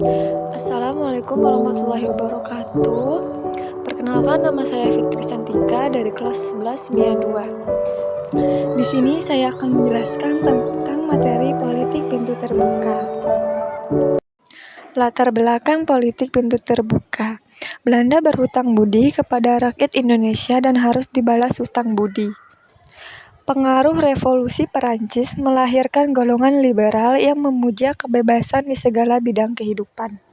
Assalamualaikum warahmatullahi wabarakatuh. Perkenalkan, nama saya Fitri Santika dari kelas 11 MIA 2. Di sini saya akan menjelaskan tentang materi politik pintu terbuka. Latar belakang politik pintu terbuka. Belanda berhutang budi kepada rakyat Indonesia dan harus dibalas hutang budi. Pengaruh revolusi Perancis melahirkan golongan liberal yang memuja kebebasan di segala bidang kehidupan.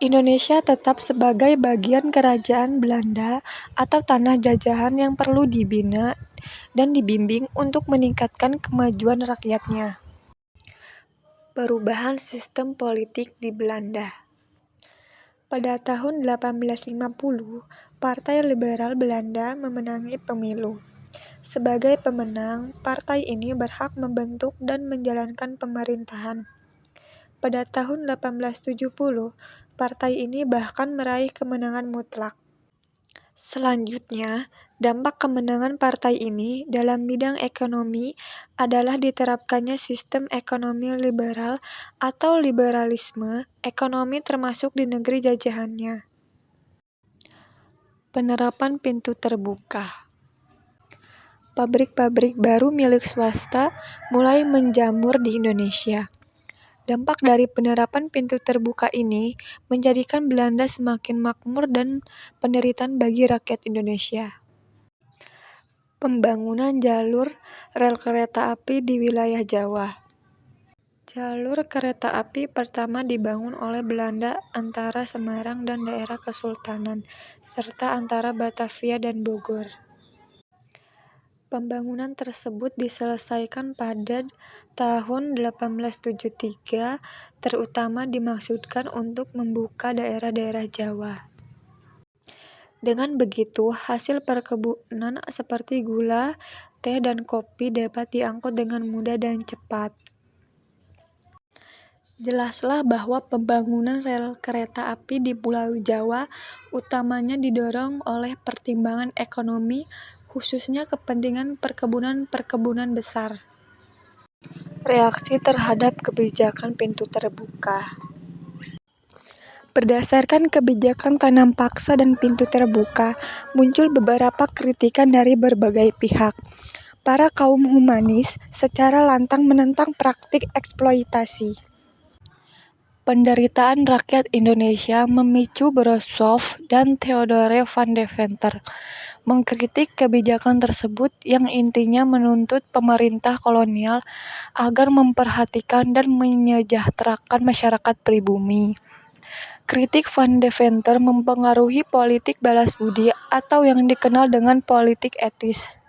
Indonesia tetap sebagai bagian kerajaan Belanda atau tanah jajahan yang perlu dibina dan dibimbing untuk meningkatkan kemajuan rakyatnya. Perubahan sistem politik di Belanda. Pada tahun 1850, Partai Liberal Belanda memenangi pemilu. Sebagai pemenang, partai ini berhak membentuk dan menjalankan pemerintahan. Pada tahun 1870, partai ini bahkan meraih kemenangan mutlak. Selanjutnya, dampak kemenangan partai ini dalam bidang ekonomi adalah diterapkannya sistem ekonomi liberal atau liberalisme ekonomi termasuk di negeri jajahannya. Penerapan pintu terbuka. Pabrik-pabrik baru milik swasta mulai menjamur di Indonesia. Dampak dari penerapan pintu terbuka ini menjadikan Belanda semakin makmur dan penderitaan bagi rakyat Indonesia. Pembangunan jalur rel kereta api di wilayah Jawa. Jalur kereta api pertama dibangun oleh Belanda antara Semarang dan daerah Kesultanan, serta antara Batavia dan Bogor. Pembangunan tersebut diselesaikan pada tahun 1873, terutama dimaksudkan untuk membuka daerah-daerah Jawa. Dengan begitu, hasil perkebunan seperti gula, teh, dan kopi dapat diangkut dengan mudah dan cepat. Jelaslah bahwa pembangunan rel kereta api di Pulau Jawa utamanya didorong oleh pertimbangan ekonomi, khususnya kepentingan perkebunan besar. Reaksi terhadap kebijakan pintu terbuka. Berdasarkan kebijakan tanam paksa dan pintu terbuka, muncul beberapa kritikan dari berbagai pihak. Para kaum humanis secara lantang menentang praktik eksploitasi. Penderitaan rakyat Indonesia memicu Brossoff dan Theodore van Deventer mengkritik kebijakan tersebut yang intinya menuntut pemerintah kolonial agar memperhatikan dan menyejahterakan masyarakat pribumi. Kritik van Deventer mempengaruhi politik balas budi atau yang dikenal dengan politik etis.